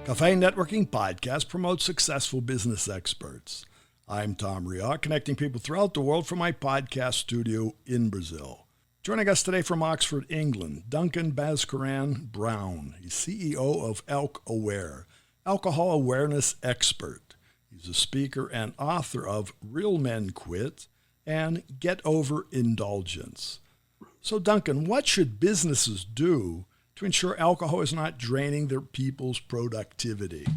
Cafe Networking Podcast promotes successful business experts. I'm Tom Riot, connecting people throughout the world from my podcast studio in Brazil. Joining us today from Oxford, England, Duncan Bhaskaran Brown. He's CEO of Alk Aware, alcohol awareness expert. He's a speaker and author of Real Men Quit and Get Over Indulgence. So Duncan, what should businesses do to ensure alcohol is not draining their people's productivity?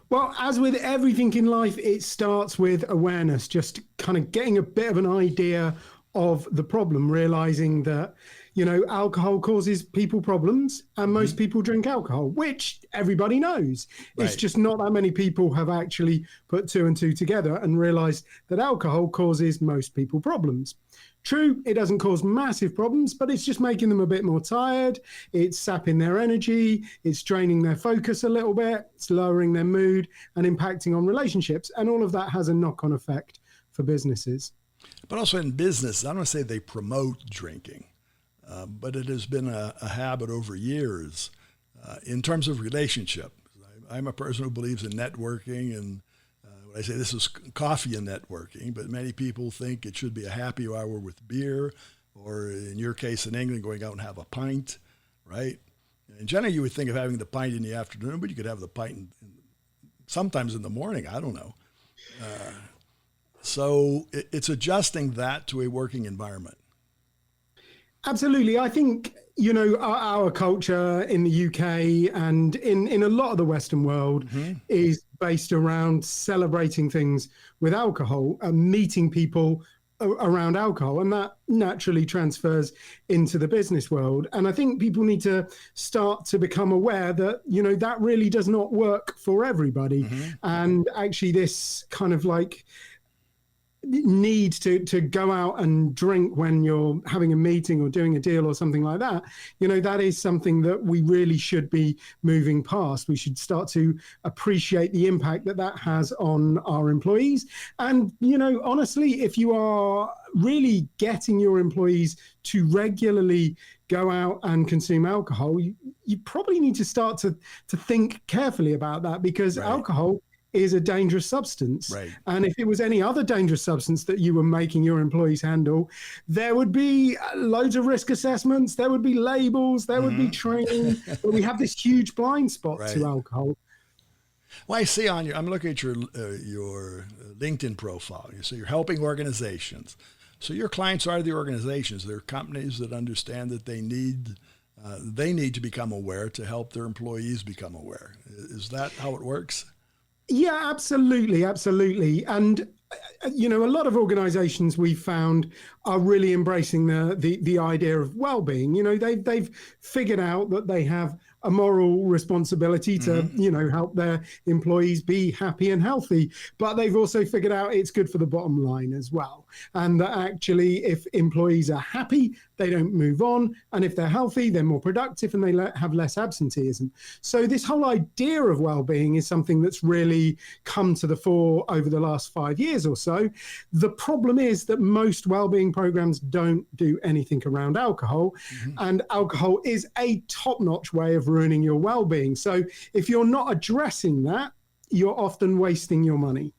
Well, as with everything in life, it starts with awareness, just kind of getting a bit of an idea of the problem, realizing that, alcohol causes people problems and most people drink alcohol, which everybody knows. Right. It's just not that many people have actually put two and two together and realized that alcohol causes most people problems. True, it doesn't cause massive problems, but it's just making them a bit more tired. It's sapping their energy. It's draining their focus a little bit. It's lowering their mood and impacting on relationships. And all of that has a knock-on effect for businesses. But also in business, I don't want to say they promote drinking, but it has been a habit over years in terms of relationship. I'm a person who believes in networking, and I say this is coffee and networking, but many people think it should be a happy hour with beer, or in your case in England, going out and have a pint, right? And generally you would think of having the pint in the afternoon, but you could have the pint sometimes in the morning, I don't know. So it's adjusting that to a working environment. Absolutely. I think, our culture in the UK and in a lot of the Western world is based around celebrating things with alcohol and meeting people around alcohol. And that naturally transfers into the business world. And I think people need to start to become aware that, that really does not work for everybody. And actually this kind of need to go out and drink when you're having a meeting or doing a deal or something like that, that is something that we really should be moving past. We should start to appreciate the impact that has on our employees. And, honestly, if you are really getting your employees to regularly go out and consume alcohol, you probably need to start to think carefully about that, because alcohol is a dangerous substance. Right. And if it was any other dangerous substance that you were making your employees handle, there would be loads of risk assessments, there would be labels, there would be training, but we have this huge blind spot to alcohol. Well, I see I'm looking at your LinkedIn profile. So you're helping organizations. So your clients are the organizations. They're companies that understand that they need to become aware to help their employees become aware. Is that how it works? Yeah, absolutely. Absolutely. And, a lot of organizations we've found are really embracing the idea of well-being. They've figured out that they have a moral responsibility to, help their employees be happy and healthy. But they've also figured out it's good for the bottom line as well. And that actually, if employees are happy, they don't move on. And if they're healthy, they're more productive and they have less absenteeism. So this whole idea of well-being is something that's really come to the fore over the last 5 years or so. The problem is that most well-being programs don't do anything around alcohol, and alcohol is a top-notch way of ruining your well-being. So if you're not addressing that, you're often wasting your money.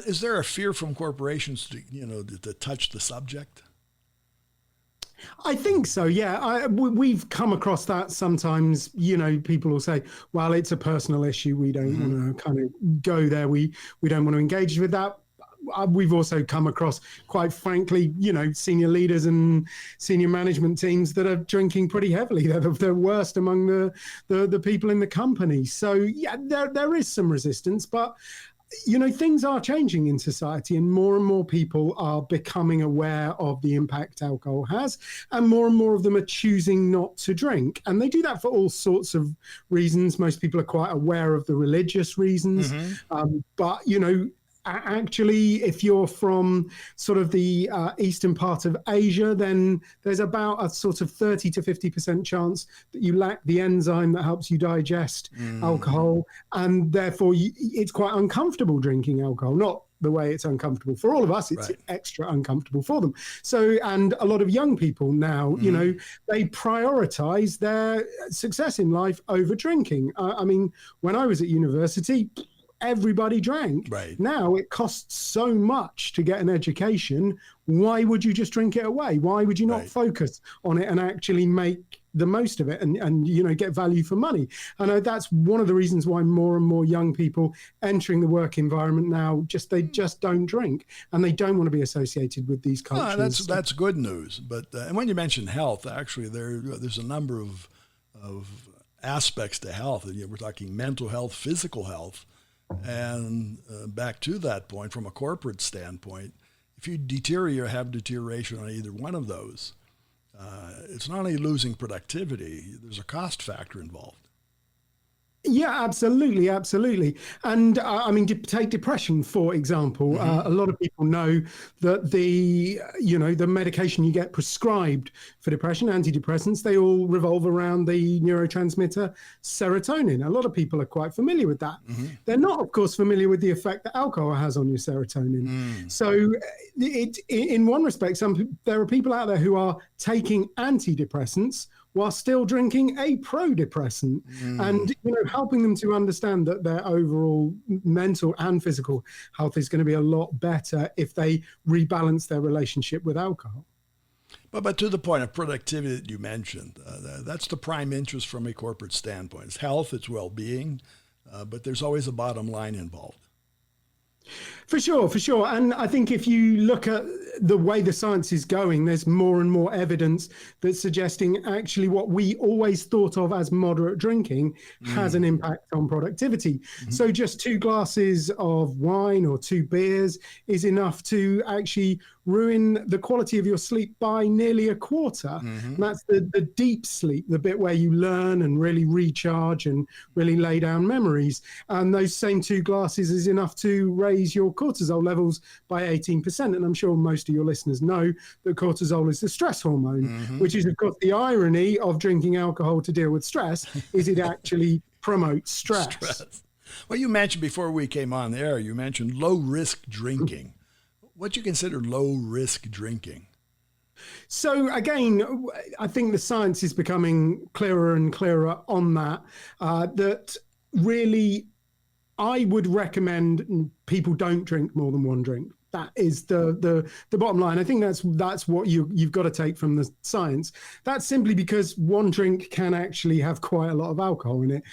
Is there a fear from corporations to touch the subject? I think so, yeah. We've come across that sometimes. People will say, well, it's a personal issue. We don't want to kind of go there. We don't want to engage with that. We've also come across, quite frankly, senior leaders and senior management teams that are drinking pretty heavily. They're the worst among the people in the company. So, yeah, there is some resistance, but things are changing in society, and more people are becoming aware of the impact alcohol has, and more of them are choosing not to drink. And they do that for all sorts of reasons. Most people are quite aware of the religious reasons, but actually, if you're from sort of the eastern part of Asia, then there's about a sort of 30 to 50% chance that you lack the enzyme that helps you digest alcohol. And therefore, it's quite uncomfortable drinking alcohol. Not the way it's uncomfortable for all of us, it's Right. extra uncomfortable for them. So, and a lot of young people now, they prioritize their success in life over drinking. I mean, when I was at university, everybody drank. Right. Now it costs so much to get an education. Why would you just drink it away? Why would you not Right. focus on it and actually make the most of it and get value for money? I know that's one of the reasons why more and more young people entering the work environment now they just don't drink, and they don't want to be associated with these cultures. That's good news. But and when you mention health, actually, there's a number of aspects to health. We're talking mental health, physical health. And back to that point, from a corporate standpoint, if you have deterioration on either one of those, it's not only losing productivity, there's a cost factor involved. Yeah, absolutely, absolutely. And I mean, take depression, for example. A lot of people know that the medication you get prescribed for depression, antidepressants, they all revolve around the neurotransmitter serotonin. A lot of people are quite familiar with that. They're not, of course, familiar with the effect that alcohol has on your serotonin. So in one respect, there are people out there who are taking antidepressants while still drinking a pro-depressant, and helping them to understand that their overall mental and physical health is going to be a lot better if they rebalance their relationship with alcohol. But to the point of productivity that you mentioned, that's the prime interest from a corporate standpoint. It's health, it's well-being, but there's always a bottom line involved. For sure, for sure. And I think if you look at the way the science is going, there's more and more evidence that's suggesting actually what we always thought of as moderate drinking has an impact on productivity. So just 2 glasses of wine or 2 beers is enough to actually ruin the quality of your sleep by nearly a quarter. And that's the deep sleep, the bit where you learn and really recharge and really lay down memories. And those same 2 glasses is enough to raise your cortisol levels by 18%. And I'm sure most of your listeners know that cortisol is the stress hormone, which is, of course, the irony of drinking alcohol to deal with stress is it actually promotes stress. Well, you mentioned before we came on the air, you mentioned low-risk drinking. What do you consider low-risk drinking? So again, I think the science is becoming clearer and clearer on that, that really I would recommend people don't drink more than 1 drink. That is the bottom line. I think that's what you've got to take from the science. That's simply because 1 drink can actually have quite a lot of alcohol in it.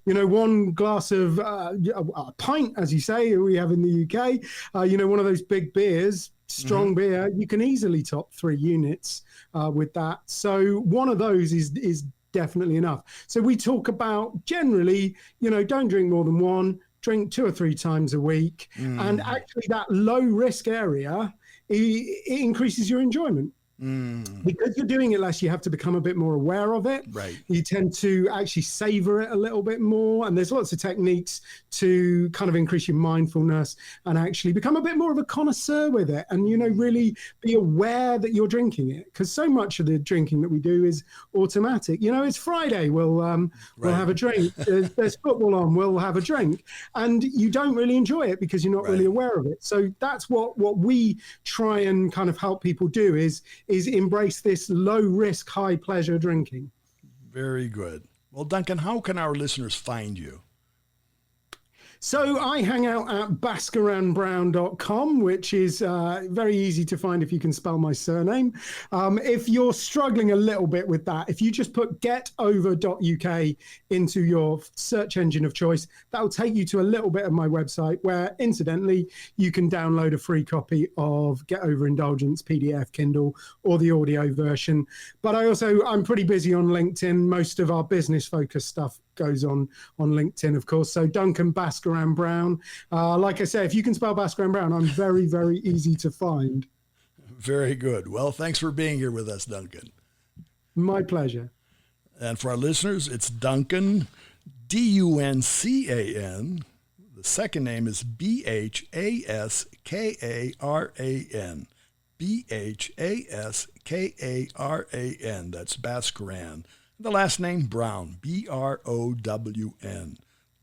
1 glass of a pint, as you say, we have in the UK. One of those big beers, strong beer, you can easily top 3 units with that. So one of those is definitely enough. So we talk about generally, don't drink more than 1. Drink 2 or 3 times a week. And actually that low risk area, it increases your enjoyment. Because you're doing it less, you have to become a bit more aware of it. Right. You tend to actually savor it a little bit more. And there's lots of techniques to kind of increase your mindfulness and actually become a bit more of a connoisseur with it. And, really be aware that you're drinking it. Because so much of the drinking that we do is automatic. It's Friday, we'll have a drink. There's football on, we'll have a drink. And you don't really enjoy it because you're not really aware of it. So that's what we try and kind of help people do is embrace this low risk, high pleasure drinking. Very good. Well, Duncan, how can our listeners find you? So I hang out at bhaskaranbrown.com, which is very easy to find if you can spell my surname. If you're struggling a little bit with that, if you just put getover.uk into your search engine of choice, that'll take you to a little bit of my website where, incidentally, you can download a free copy of Get Over Indulgence, PDF, Kindle, or the audio version. But I'm pretty busy on LinkedIn. Most of our business-focused stuff goes on LinkedIn, of course. So Duncan Bhaskaran Brown. Like I say, if you can spell Bhaskaran Brown, I'm very, very easy to find. Very good. Well, thanks for being here with us, Duncan. My pleasure. And for our listeners, it's Duncan, Duncan. The second name is Bhaskaran. Bhaskaran. That's Bhaskaran. The last name, Brown, Brown.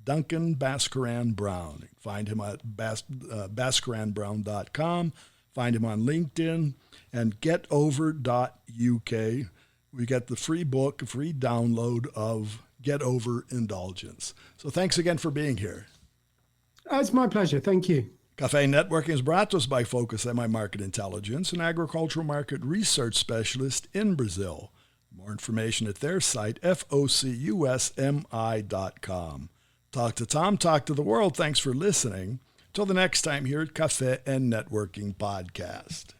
Duncan Bhaskaran Brown. Find him at bhaskaranbrown.com. Find him on LinkedIn and getover.uk. We get the free book, a free download of Get Over Indulgence. So thanks again for being here. It's my pleasure. Thank you. Cafe Networking is brought to us by Focus MI Market Intelligence, an agricultural market research specialist in Brazil. More information at their site, focusmi.com. Talk to Tom, talk to the world. Thanks for listening. Till the next time here at Cafe and Networking Podcast.